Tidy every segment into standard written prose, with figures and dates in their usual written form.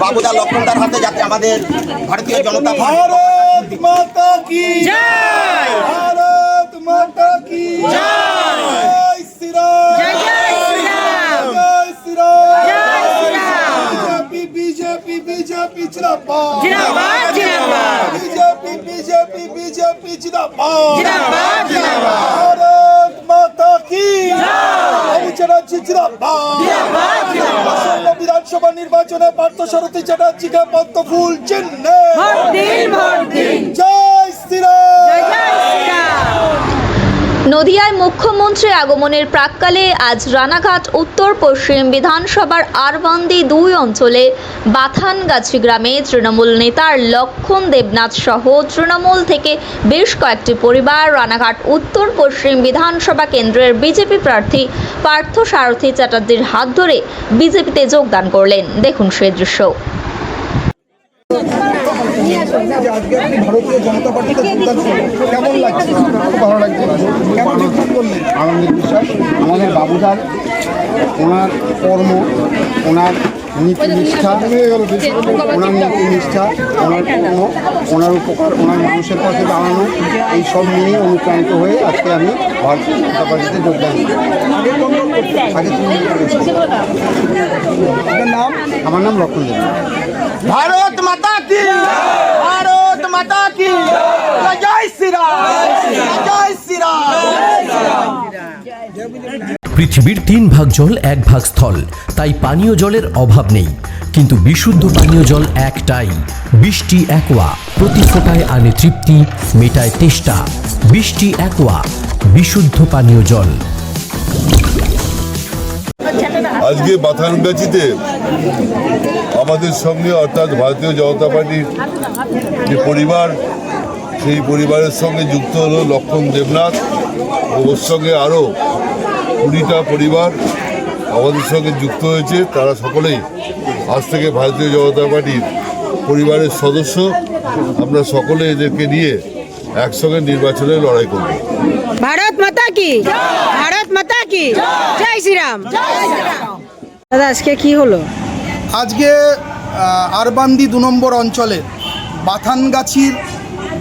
বাবুদা লক্ষ্মণদার হাতে যাচ্ছে আমাদের ভারতীয় জনতা ভারত মাতা কি জয়, ভারত মাতা কি জয়, জয় শ্রী রাম, জয় শ্রী রাম, জয় শ্রী রাম, জয় শ্রী রাম। বিজেপি বিজেপি জিন্দাবাদ, জিন্দাবাদ জিন্দাবাদ, বিজেপি বিজেপি জিন্দাবাদ, জিন্দাবাদ জিন্দাবাদ। ভারত মাতা কি জয়, চ্যাটার্জি জিন্দাবাদ, জিন্দাবাদ জিন্দাবাদ। আসন্ন বিধানসভা নির্বাচনে পার্থসারথী চ্যাটার্জিকে পদ্ম ফুল চিহ্নে ভোট দিন, ভোট দিন। জয় শ্রী রাম, জয় শ্রী রাম। নদিয়ায় মুখ্যমন্ত্রী আগমনের প্রাক্কালে আজ রানাঘাট উত্তর পশ্চিম বিধানসভার আরবান্দি 2 অঞ্চলে বাথানগাছি গ্রামে তৃণমূল নেতার লক্ষণ দেবনাথ সহ তৃণমূল থেকে বেশ কয়েকটি পরিবার রানাঘাট উত্তর পশ্চিম বিধানসভা কেন্দ্রের বিজেপি প্রার্থী পার্থসারথী চ্যাটার্জির হাত ধরে বিজেপিতে যোগদান করলেন। দেখুন সেই দৃশ্য। আজকে আপনি ভারতীয় জনতা পার্টিতে যোগদান করলেন, কেমন লাগছে? খুব ভালো লাগছে। কেমন যোগদান করলেন? আনন্দের বিষয়। আমাদের বাবুদার ওনার কর্ম, ওনার নীতি নিষ্ঠা, ওনার নীতি নিষ্ঠা, ওনার কর্ম, ওনার উপকার, ওনার মানুষের পাশে দাঁড়ানো, এই সব নিয়ে অনুপ্রাণিত হয়ে আজকে আমি ভারতীয় জনতা পার্টিতে যোগদান করি। আগে তুমি করেছি। আপনার নাম? আমার নাম লক্ষণ দেব। ভারত মাতা কি, ভারত মাতা কি জয় শ্রী রাম, জয় শ্রী রাম। পৃথিবীর 3 ভাগ জল 1 ভাগ স্থল, তাই পানীয় জলের অভাব নেই। কিন্তু বিশুদ্ধ পানীয় জল একটাই, বৃষ্টি অ্যাকোয়া। প্রতি ফোঁটায় আনে তৃপ্তি, মেটায় তেষ্টা। বৃষ্টি অ্যাকোয়া, বিশুদ্ধ পানীয় জল। আজকে বাথানগাছিতে আমাদের সঙ্গে অর্থাৎ ভারতীয় জনতা পার্টির যে পরিবার, সেই পরিবারের সঙ্গে যুক্ত হলো লক্ষণ দেবনাথ, ওর সঙ্গে আরও 20টা পরিবার আমাদের সঙ্গে যুক্ত হয়েছে। তারা সকলেই আজ থেকে ভারতীয় জনতা পার্টির পরিবারের সদস্য। আমরা সকলে এদেরকে নিয়ে একসঙ্গে নির্বাচনে লড়াই করব। ভারত মাতা কি, ভারত মাতা কি জয় শ্রীরাম। দাদা আজকে কি হলো? আজকে আরবান্দি 2 নম্বর অঞ্চলের বাথানগাছির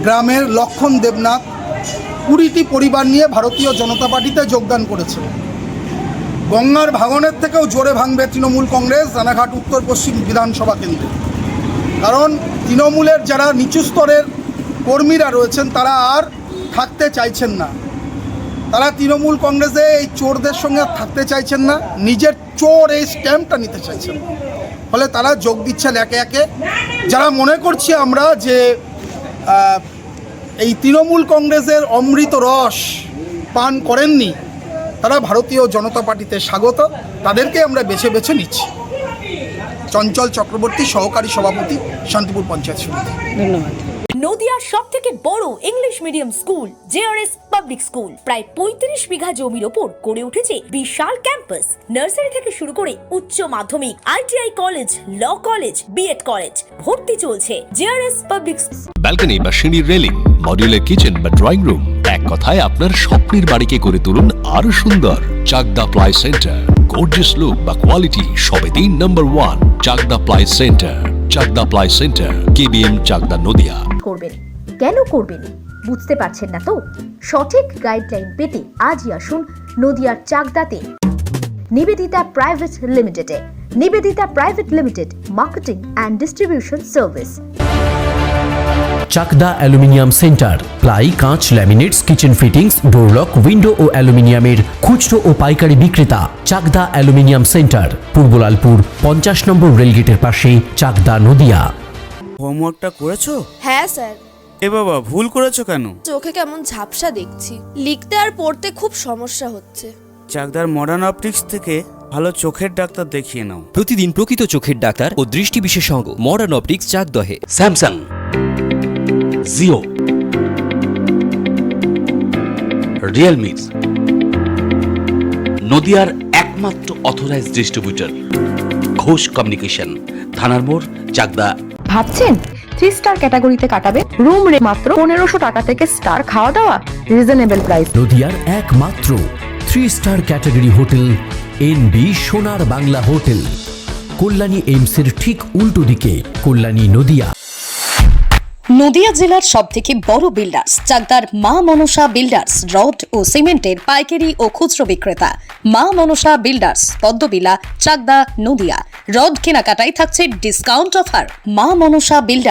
গ্রামের লক্ষণ দেবনাথ 20টি পরিবার নিয়ে ভারতীয় জনতা পার্টিতে যোগদান করেছে। গঙ্গার ভাঙনের থেকেও জোরে ভাঙবে তৃণমূল কংগ্রেস রানাঘাট উত্তর পশ্চিম বিধানসভা কেন্দ্রে। কারণ তৃণমূলের যারা নিচু স্তরের কর্মীরা রয়েছেন তারা আর থাকতে চাইছেন না। তারা তৃণমূল কংগ্রেসে এই চোরদের সঙ্গে থাকতে চাইছেন না, নিজের চোর এই স্ট্যাম্পটা নিতে চাইছেন। ফলে তারা যোগ দিচ্ছেন একে একে। যারা মনে করছি আমরা যে এই তৃণমূল কংগ্রেসের অমৃত রস পান করেননি, তারা ভারতীয় জনতা পার্টিতে স্বাগত। তাদেরকে আমরা বেছে বেছে নিচ্ছি। চঞ্চল চক্রবর্তী, সহকারী সভাপতি, শান্তিপুর পঞ্চায়েত সমিতি। ধন্যবাদ। নদিয়ার সবথেকে বড় English medium school JRS public school প্রায় 35 বিঘা জমির ওপর গড়ে উঠেছে বিশাল ক্যাম্পাস। নার্সারি থেকে শুরু করে উচ্চ মাধ্যমিক, ITI college, law college, BEd college, ভর্তি চলছে জেআরএস পাবলিক। ব্যালকনি বা সিঁড়ির রেলিং, মডিউলার কিচেন বা ড্রয়িং রুম, এক কথায় আপনার স্বপ্নের বাড়িকে করে তুলুন আরো সুন্দর। Chakdah ply centre, gorgeous look বা কোয়ালিটি সবে 3 number 1 Chakdah ply centre. Chakdah ply centre, KBM, Chakdah, Nadia. করবেন কেন করবেন বুঝতে পারছেন না তো? সঠিক গাইডলাইন পেতে আজই আসুন নদিয়ার চাকদাতে নিবেদিতা প্রাইভেট লিমিটেডে। Nivedita private limited, marketing and distribution service. Chakdah aluminium centre, ply, কাঁচ, laminates, kitchen fittings, door lock, window ও অ্যালুমিনিয়ামের খুচরো ও পাইকারি বিক্রেতা। চাকদা অ্যালুমিনিয়াম সেন্টার, পূর্বলালপুর 50 নম্বর রেলগেটের পাশে, চাকদা, নদিয়া। হোমওয়ার্কটা করেছো? হ্যাঁ স্যার। এ বাবা, ভুল করেছো কেন? চোখে কেমন ঝাপসা দেখছি, লিখতে আর পড়তে খুব সমস্যা হচ্ছে। চাকদার মডার্ন অপটিক্স থেকে ভালো চোখের ডাক্তার দেখিয়ে নাও। প্রতিদিন প্রকৃত চোখের ডাক্তার ও দৃষ্টি বিশেষজ্ঞ মডার্ন অপটিক্স, চাকদহে। স্যামসাং, জিও, রিয়েলমি, নদিয়ার একমাত্র অথরাইজড ডিস্ট্রিবিউটর ঘোষ কমিউনিকেশন, থানার মোড়, চাকদা। ভাবছেন 3 স্টার ক্যাটাগরিতে কাটাবে? রুম রে মাত্র 1500 টাকা থেকে স্টার, খাওয়া দাওয়া রিজনেবল প্রাইস। নদিয়ার একমাত্র 3 স্টার ক্যাটাগরি হোটেল এনবি সোনার বাংলা হোটেল। কল্যাণী এইমসের ঠিক উল্টো দিকে, কল্যাণী নদিয়া। নদিয়া জেলার সবথেকে বড় বিল্ডার্স চাকদার মা মনসা বিল্ডার্স রড ও সিমেন্টের পাইকারি ও খুচরো বিক্রেতা। মা মনসা বিল্ডার্স, পদ্মবিলা, চাকদা, নদিয়া। রড কেনাকাটায় থাকছে ডিসকাউন্ট অফার। মা মনসা বিল্ডার্স।